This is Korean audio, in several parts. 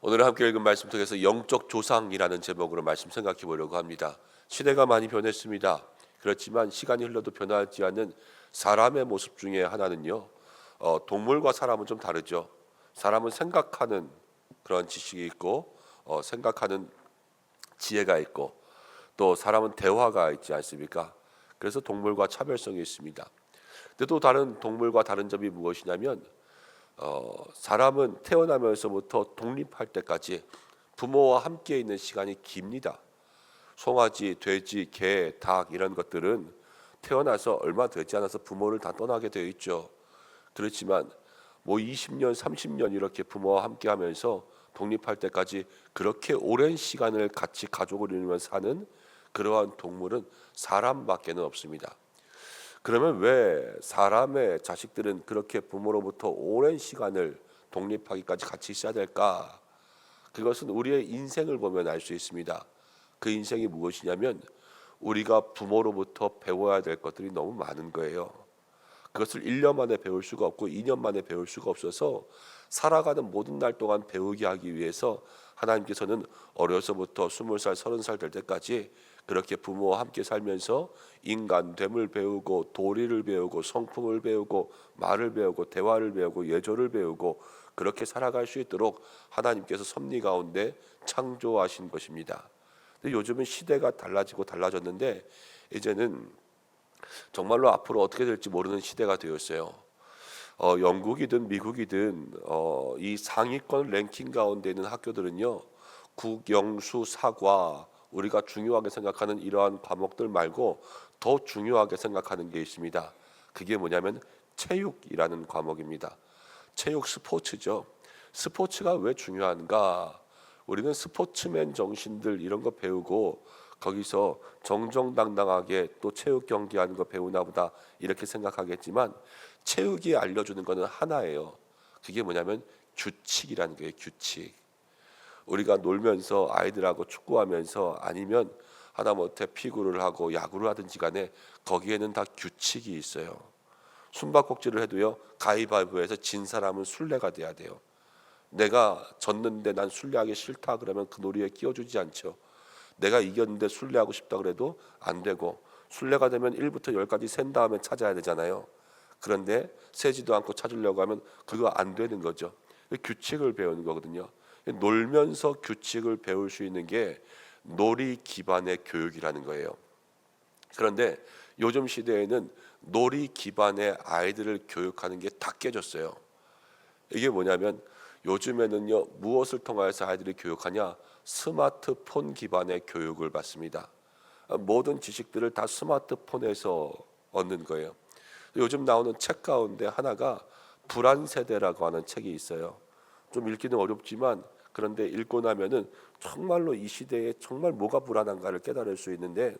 오늘 함께 읽은 말씀 통해서 영적 조상이라는 제목으로 말씀 생각해 보려고 합니다. 시대가 많이 변했습니다. 그렇지만 시간이 흘러도 변하지 않는 사람의 모습 중에 하나는요, 동물과 사람은 좀 다르죠. 사람은 생각하는 그런 지식이 있고, 생각하는 지혜가 있고, 또 사람은 대화가 있지 않습니까? 그래서 동물과 차별성이 있습니다. 근데 또 다른 동물과 다른 점이 무엇이냐면, 사람은 태어나면서부터 독립할 때까지 부모와 함께 있는 시간이 깁니다. 송아지, 돼지, 개, 닭 이런 것들은 태어나서 얼마 되지 않아서 부모를 다 떠나게 되어 있죠. 그렇지만 뭐 20년, 30년 이렇게 부모와 함께 하면서 독립할 때까지 그렇게 오랜 시간을 같이 가족을 이루며 사는 그러한 동물은 사람밖에는 없습니다. 그러면 왜 사람의 자식들은 그렇게 부모로부터 오랜 시간을 독립하기까지 같이 있어야 될까? 그것은 우리의 인생을 보면 알 수 있습니다. 그 인생이 무엇이냐면 우리가 부모로부터 배워야 될 것들이 너무 많은 거예요. 그것을 1년 만에 배울 수가 없고 2년 만에 배울 수가 없어서 살아가는 모든 날 동안 배우게 하기 위해서 하나님께서는 어려서부터 20살, 30살 될 때까지 그렇게 부모와 함께 살면서 인간됨을 배우고 도리를 배우고 성품을 배우고 말을 배우고 대화를 배우고 예절을 배우고 그렇게 살아갈 수 있도록 하나님께서 섭리 가운데 창조하신 것입니다. 근데 요즘은 시대가 달라지고 달라졌는데 이제는 정말로 앞으로 어떻게 될지 모르는 시대가 되었어요. 영국이든 미국이든 이 상위권 랭킹 가운데 있는 학교들은요, 국영수 사과 우리가 중요하게 생각하는 이러한 과목들 말고 더 중요하게 생각하는 게 있습니다. 그게 뭐냐면 체육이라는 과목입니다. 체육 스포츠죠. 스포츠가 왜 중요한가? 우리는 스포츠맨 정신들 이런 거 배우고 거기서 정정당당하게 또 체육 경기하는 거 배우나 보다 이렇게 생각하겠지만 체육이 알려주는 거는 하나예요. 그게 뭐냐면 규칙이라는 거예요. 규칙. 우리가 놀면서 아이들하고 축구하면서 아니면 하다못해 피구를 하고 야구를 하든지 간에 거기에는 다 규칙이 있어요. 숨바꼭질을 해도요, 가위바위보에서 진 사람은 술래가 돼야 돼요. 내가 졌는데 난 술래하기 싫다 그러면 그 놀이에 끼워주지 않죠. 내가 이겼는데 술래하고 싶다 그래도 안 되고, 술래가 되면 1부터 10까지 센 다음에 찾아야 되잖아요. 그런데 세지도 않고 찾으려고 하면 그거 안 되는 거죠. 규칙을 배우는 거거든요. 놀면서 규칙을 배울 수 있는 게 놀이 기반의 교육이라는 거예요. 그런데 요즘 시대에는 놀이 기반의 아이들을 교육하는 게 다 깨졌어요. 이게 뭐냐면 요즘에는요, 무엇을 통해서 아이들이 교육하냐? 스마트폰 기반의 교육을 받습니다. 모든 지식들을 다 스마트폰에서 얻는 거예요. 요즘 나오는 책 가운데 하나가 불안세대라고 하는 책이 있어요. 좀 읽기는 어렵지만 그런데 읽고 나면은 정말로 이 시대에 정말 뭐가 불안한가를 깨달을 수 있는데,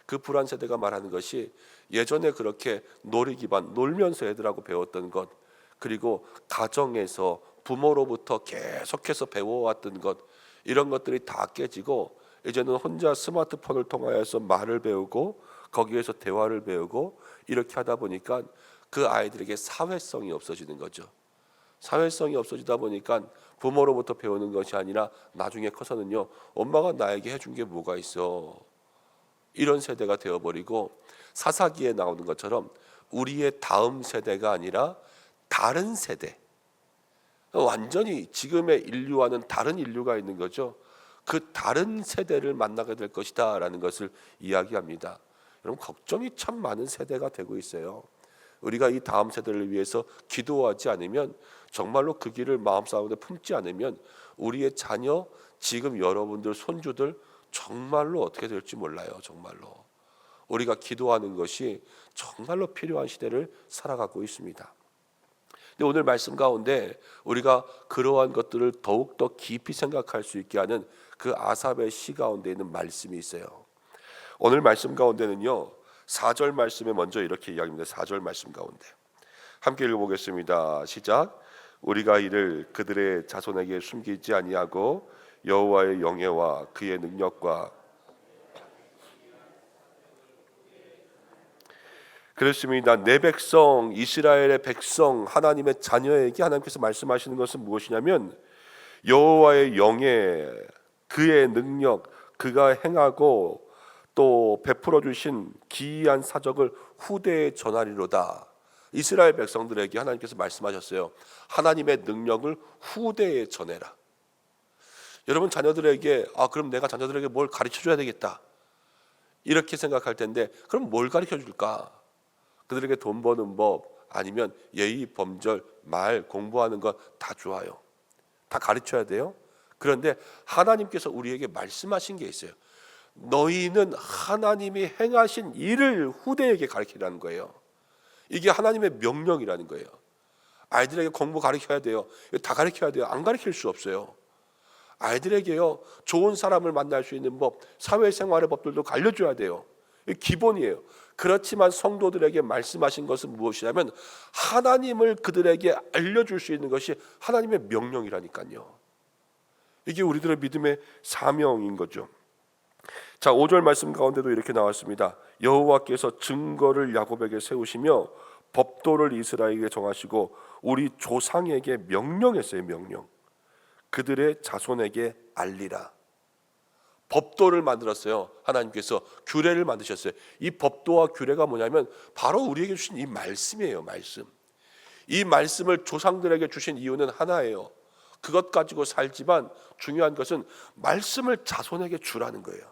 그 불안세대가 말하는 것이 예전에 그렇게 놀이 기반 놀면서 애들하고 배웠던 것, 그리고 가정에서 부모로부터 계속해서 배워왔던 것, 이런 것들이 다 깨지고 이제는 혼자 스마트폰을 통하여서 말을 배우고 거기에서 대화를 배우고 이렇게 하다 보니까 그 아이들에게 사회성이 없어지는 거죠. 사회성이 없어지다 보니까 부모로부터 배우는 것이 아니라 나중에 커서는요, 엄마가 나에게 해준 게 뭐가 있어, 이런 세대가 되어버리고, 사사기에 나오는 것처럼 우리의 다음 세대가 아니라 다른 세대, 완전히 지금의 인류와는 다른 인류가 있는 거죠. 그 다른 세대를 만나게 될 것이다 라는 것을 이야기합니다. 여러분, 걱정이 참 많은 세대가 되고 있어요. 우리가 이 다음 세대를 위해서 기도하지 않으면, 정말로 그 길을 마음싸움에 품지 않으면 우리의 자녀, 지금 여러분들 손주들 정말로 어떻게 될지 몰라요. 정말로 우리가 기도하는 것이 정말로 필요한 시대를 살아가고 있습니다. 근데 오늘 말씀 가운데 우리가 그러한 것들을 더욱더 깊이 생각할 수 있게 하는 그 아삽의 시 가운데 있는 말씀이 있어요. 오늘 말씀 가운데는요, 4절 말씀에 먼저 이렇게 이야기합니다. 4절 말씀 가운데 함께 읽어보겠습니다. 시작. 우리가 이를 그들의 자손에게 숨기지 아니하고 여호와의 영예와 그의 능력과, 그렇습니다. 내 백성 이스라엘의 백성 하나님의 자녀에게 하나님께서 말씀하시는 것은 무엇이냐면 여호와의 영에 그의 능력, 그가 행하고 또 베풀어 주신 기이한 사적을 후대에 전하리로다. 이스라엘 백성들에게 하나님께서 말씀하셨어요. 하나님의 능력을 후대에 전해라. 여러분 자녀들에게 그럼 내가 자녀들에게 뭘 가르쳐 줘야 되겠다 이렇게 생각할 텐데, 그럼 뭘 가르쳐 줄까? 그들에게 돈 버는 법, 아니면 예의 범절, 말, 공부하는 것 다 좋아요. 다 가르쳐야 돼요. 그런데 하나님께서 우리에게 말씀하신 게 있어요. 너희는 하나님이 행하신 일을 후대에게 가르치라는 거예요. 이게 하나님의 명령이라는 거예요. 아이들에게 공부 가르쳐야 돼요. 다 가르쳐야 돼요. 안 가르칠 수 없어요. 아이들에게요, 좋은 사람을 만날 수 있는 법, 사회생활의 법들도 알려줘야 돼요. 이게 기본이에요. 그렇지만 성도들에게 말씀하신 것은 무엇이냐면 하나님을 그들에게 알려줄 수 있는 것이 하나님의 명령이라니까요. 이게 우리들의 믿음의 사명인 거죠. 자, 5절 말씀 가운데도 이렇게 나왔습니다. 여호와께서 증거를 야곱에게 세우시며 법도를 이스라엘에게 정하시고 우리 조상에게 명령했어요. 명령. 그들의 자손에게 알리라. 법도를 만들었어요. 하나님께서 규례를 만드셨어요. 이 법도와 규례가 뭐냐면 바로 우리에게 주신 이 말씀이에요. 말씀. 이 말씀을 조상들에게 주신 이유는 하나예요. 그것 가지고 살지만 중요한 것은 말씀을 자손에게 주라는 거예요.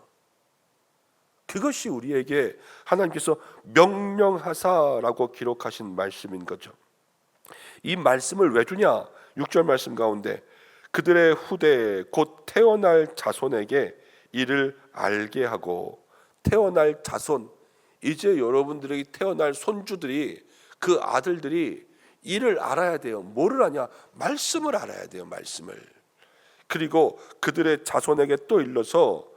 그것이 우리에게 하나님께서 명령하사라고 기록하신 말씀인 거죠. 이 말씀을 왜 주냐? 6절 말씀 가운데 그들의 후대 곧 태어날 자손에게 이를 알게 하고, 태어날 자손, 이제 여러분들에게 태어날 손주들이, 그 아들들이 이를 알아야 돼요. 뭐를 아냐? 말씀을 알아야 돼요. 말씀을. 그리고 그들의 자손에게 또 일러서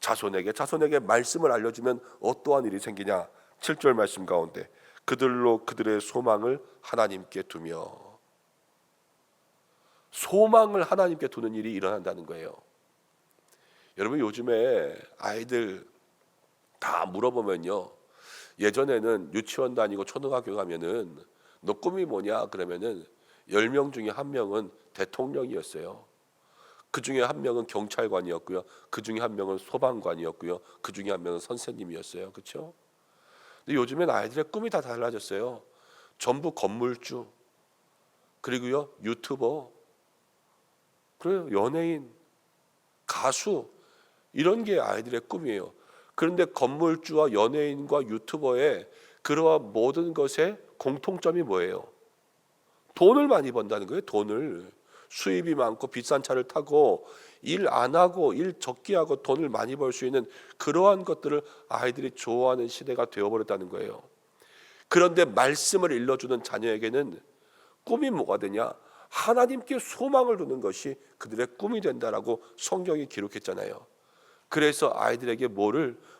자손에게 말씀을 알려주면 어떠한 일이 생기냐? 7절 말씀 가운데 그들로 그들의 소망을 하나님께 두며, 소망을 하나님께 두는 일이 일어난다는 거예요. 여러분 요즘에 아이들 다 물어보면요, 예전에는 유치원 다니고 초등학교 가면은 너 꿈이 뭐냐 그러면은 10명 중에 1명은 대통령이었어요. 그 중에 1명은 경찰관이었고요. 그 중에 1명은 소방관이었고요. 그 중에 1명은 선생님이었어요. 그렇죠? 근데 요즘엔 아이들의 꿈이 다 달라졌어요. 전부 건물주, 그리고요 유튜버, 그리고 연예인, 가수, 이런 게 아이들의 꿈이에요. 그런데 건물주와 연예인과 유튜버의 그러한 모든 것의 공통점이 뭐예요? 돈을 많이 번다는 거예요. 돈을. 수입이 많고 비싼 차를 타고 일 안 하고 일 적게 하고 돈을 많이 벌 수 있는 그러한 것들을 아이들이 좋아하는 시대가 되어버렸다는 거예요. 그런데 말씀을 일러주는 자녀에게는 꿈이 뭐가 되냐? 하나님께 소망을 두는 것이 그들의 꿈이 된다라고 성경이 기록했잖아요. 그래서 아이들에게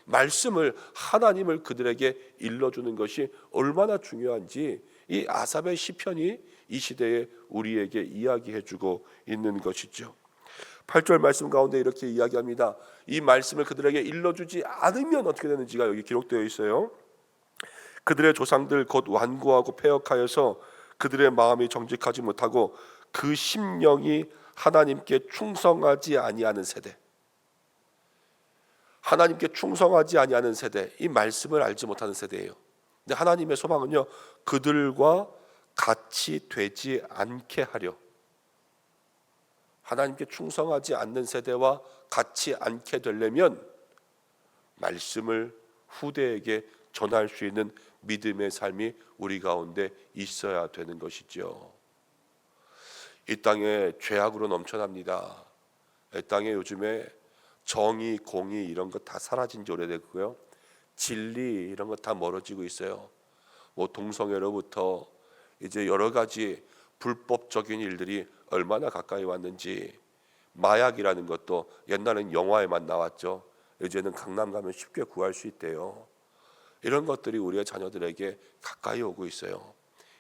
말씀을, 하나님을 그들에게 일러주는 것이 얼마나 중요한지 이 아삽의 시편이 이 시대에 우리에게 이야기해주고 있는 것이죠. 8절 말씀 가운데 이렇게 이야기합니다. 이 말씀을 그들에게 일러주지 않으면 어떻게 되는지가 여기 기록되어 있어요. 그들의 조상들 곧 완고하고 패역하여서 그들의 마음이 정직하지 못하고 그 심령이 하나님께 충성하지 아니하는 세대, 하나님께 충성하지 아니하는 세대, 이 말씀을 알지 못하는 세대예요. 근데 하나님의 소망은요, 그들과 같이 되지 않게 하려, 하나님께 충성하지 않는 세대와 같이 않게 되려면 말씀을 후대에게 전할 수 있는 믿음의 삶이 우리 가운데 있어야 되는 것이죠. 이 땅에 죄악으로 넘쳐납니다. 이 땅에 요즘에 정의, 공의 이런 것 다 사라진 지 오래됐고요. 진리 이런 것 다 멀어지고 있어요. 뭐 동성애로부터 이제 여러 가지 불법적인 일들이 얼마나 가까이 왔는지, 마약이라는 것도 옛날엔 영화에만 나왔죠. 이제는 강남 가면 쉽게 구할 수 있대요. 이런 것들이 우리의 자녀들에게 가까이 오고 있어요.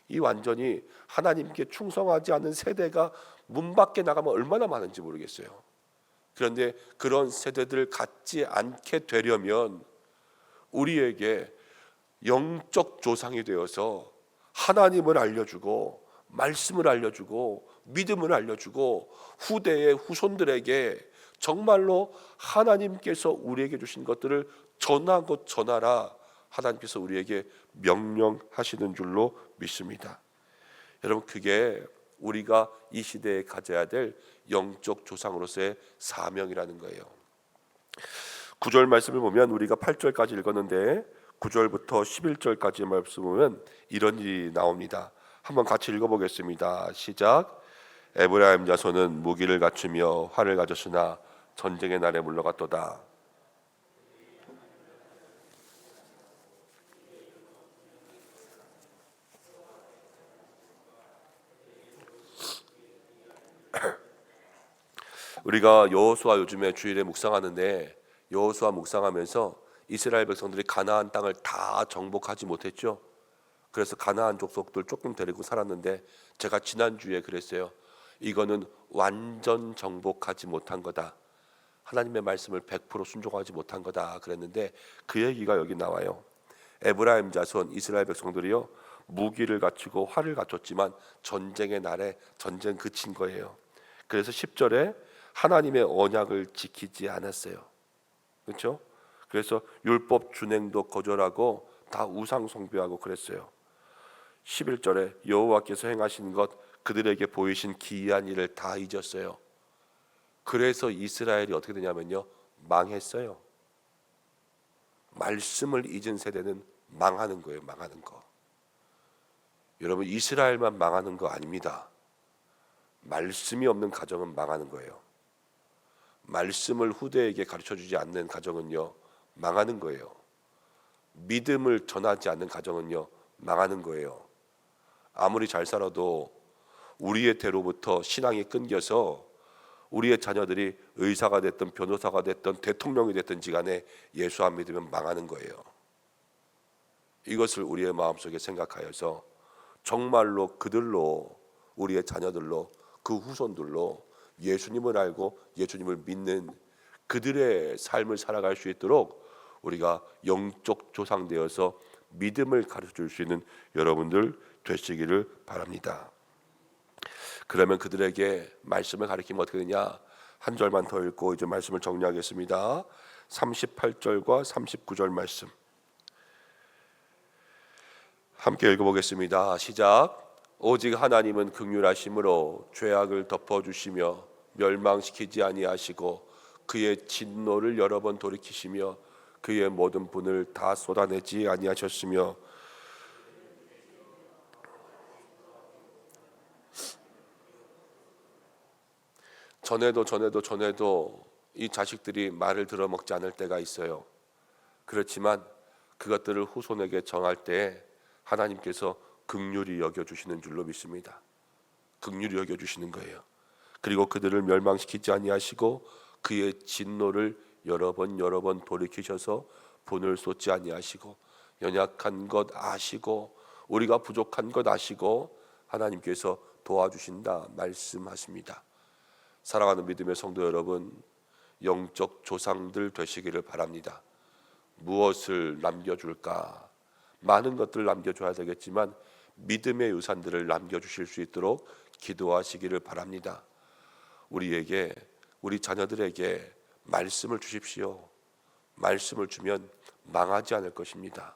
이 완전히 하나님께 충성하지 않는 세대가 문 밖에 나가면 얼마나 많은지 모르겠어요. 그런데 그런 세대들 같지 않게 되려면 우리에게 영적 조상이 되어서 하나님을 알려주고 말씀을 알려주고 믿음을 알려주고 후대의 후손들에게 정말로 하나님께서 우리에게 주신 것들을 전하고 전하라 하나님께서 우리에게 명령하시는 줄로 믿습니다. 여러분, 그게 우리가 이 시대에 가져야 될 영적 조상으로서의 사명이라는 거예요. 9절 말씀을 보면 우리가 8절까지 읽었는데 9절부터 11절까지 말씀을 보면 이런 일이 나옵니다. 한번 같이 읽어보겠습니다. 시작. 에브라임 자손은 무기를 갖추며 활을 가졌으나 전쟁의 날에 물러갔도다. 우리가 여호수아 요즘에 주일에 묵상하는데 여호수아 묵상하면서 이스라엘 백성들이 가나안 땅을 다 정복하지 못했죠. 그래서 가나안 족속들 조금 데리고 살았는데 제가 지난주에 그랬어요. 이거는 완전 정복하지 못한 거다. 하나님의 말씀을 100% 순종하지 못한 거다 그랬는데 그 얘기가 여기 나와요. 에브라임 자손 이스라엘 백성들이요, 무기를 갖추고 활을 갖췄지만 전쟁의 날에 전쟁 그친 거예요. 그래서 10절에 하나님의 언약을 지키지 않았어요. 그렇죠? 그래서 율법 준행도 거절하고 다 우상 숭배하고 그랬어요. 11절에 여호와께서 행하신 것 그들에게 보이신 기이한 일을 다 잊었어요. 그래서 이스라엘이 어떻게 되냐면요, 망했어요. 말씀을 잊은 세대는 망하는 거예요. 망하는 거. 여러분, 이스라엘만 망하는 거 아닙니다. 말씀이 없는 가정은 망하는 거예요. 말씀을 후대에게 가르쳐주지 않는 가정은요, 망하는 거예요. 믿음을 전하지 않는 가정은요, 망하는 거예요. 아무리 잘 살아도 우리의 대로부터 신앙이 끊겨서 우리의 자녀들이 의사가 됐든 변호사가 됐든 대통령이 됐든지 간에 예수 안 믿으면 망하는 거예요. 이것을 우리의 마음속에 생각하여서 정말로 그들로, 우리의 자녀들로, 그 후손들로 예수님을 알고 예수님을 믿는 그들의 삶을 살아갈 수 있도록 우리가 영적 조상 되어서 믿음을 가르쳐줄 수 있는 여러분들 되시기를 바랍니다. 그러면 그들에게 말씀을 가르치면 어떻게 되냐? 한 절만 더 읽고 이제 말씀을 정리하겠습니다. 38절과 39절 말씀 함께 읽어보겠습니다. 시작. 오직 하나님은 긍휼하심으로 죄악을 덮어주시며 멸망시키지 아니하시고 그의 진노를 여러 번 돌이키시며 그의 모든 분을 다 쏟아내지 아니하셨으며 전에도 이 자식들이 말을 들어먹지 않을 때가 있어요. 그렇지만 그것들을 후손에게 정할 때 하나님께서 긍휼히 여겨주시는 줄로 믿습니다. 긍휼히 여겨주시는 거예요. 그리고 그들을 멸망시키지 아니하시고 그의 진노를 여러 번 돌이키셔서 분을 쏟지 아니하시고 연약한 것 아시고 우리가 부족한 것 아시고 하나님께서 도와주신다 말씀하십니다. 사랑하는 믿음의 성도 여러분, 영적 조상들 되시기를 바랍니다. 무엇을 남겨줄까? 많은 것들을 남겨줘야 되겠지만 믿음의 유산들을 남겨주실 수 있도록 기도하시기를 바랍니다. 우리에게, 우리 자녀들에게 말씀을 주십시오. 말씀을 주면 망하지 않을 것입니다.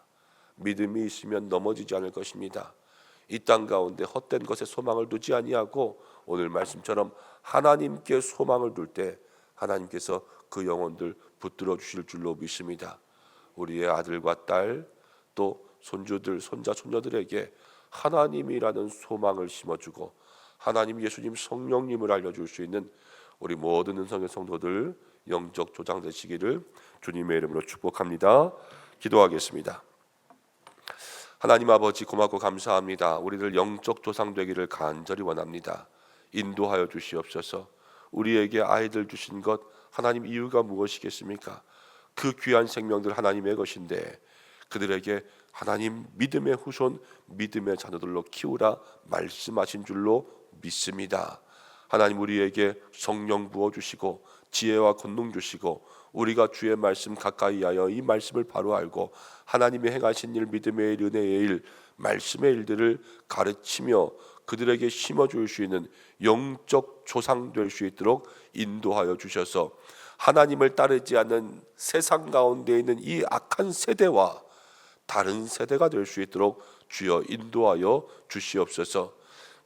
믿음이 있으면 넘어지지 않을 것입니다. 이 땅 가운데 헛된 것에 소망을 두지 아니하고 오늘 말씀처럼 하나님께 소망을 둘 때 하나님께서 그 영혼들 붙들어 주실 줄로 믿습니다. 우리의 아들과 딸, 또 손주들, 손자, 손녀들에게 하나님이라는 소망을 심어주고 하나님, 예수님, 성령님을 알려줄 수 있는 우리 모든 은성의 성도들 영적 조장 되시기를 주님의 이름으로 축복합니다. 기도하겠습니다. 하나님 아버지, 고맙고 감사합니다. 우리들 영적 조상 되기를 간절히 원합니다. 인도하여 주시옵소서. 우리에게 아이들 주신 것 하나님 이유가 무엇이겠습니까? 그 귀한 생명들 하나님의 것인데 그들에게 하나님 믿음의 후손, 믿음의 자녀들로 키우라 말씀하신 줄로 믿습니다. 하나님, 우리에게 성령 부어주시고 지혜와 권능 주시고 우리가 주의 말씀 가까이 하여 이 말씀을 바로 알고 하나님의 행하신 일, 믿음의 일, 은혜의 일, 말씀의 일들을 가르치며 그들에게 심어줄 수 있는 영적 조상 될 수 있도록 인도하여 주셔서 하나님을 따르지 않는 세상 가운데 있는 이 악한 세대와 다른 세대가 될 수 있도록 주여 인도하여 주시옵소서.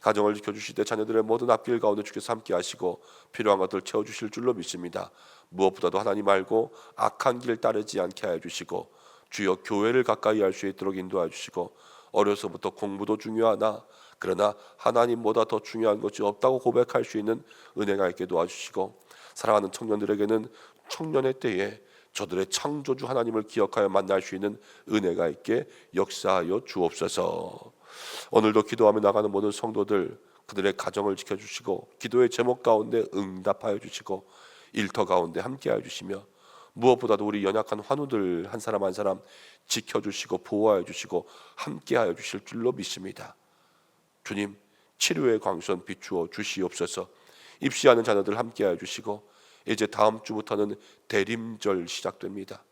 가정을 지켜주실 때 자녀들의 모든 앞길 가운데 주께서 함께 하시고 필요한 것들 채워주실 줄로 믿습니다. 무엇보다도 하나님 알고 악한 길 따르지 않게 하여 주시고 주여 교회를 가까이 할 수 있도록 인도하여 주시고 어려서부터 공부도 중요하나 그러나 하나님보다 더 중요한 것이 없다고 고백할 수 있는 은혜가 있게 도와주시고 사랑하는 청년들에게는 청년의 때에 저들의 창조주 하나님을 기억하여 만날 수 있는 은혜가 있게 역사하여 주옵소서. 오늘도 기도하며 나가는 모든 성도들 그들의 가정을 지켜주시고 기도의 제목 가운데 응답하여 주시고 일터 가운데 함께하여 주시며 무엇보다도 우리 연약한 환우들 한 사람 한 사람 지켜주시고 보호하여 주시고 함께하여 주실 줄로 믿습니다. 주님 치료의 광선 비추어 주시옵소서. 입시하는 자녀들 함께하여 주시고 이제 다음 주부터는 대림절 시작됩니다.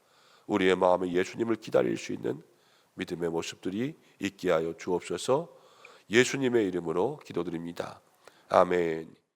우리의 마음에 예수님을 기다릴 수 있는 믿음의 모습들이 있게 하여 주옵소서. 예수님의 이름으로 기도드립니다. 아멘.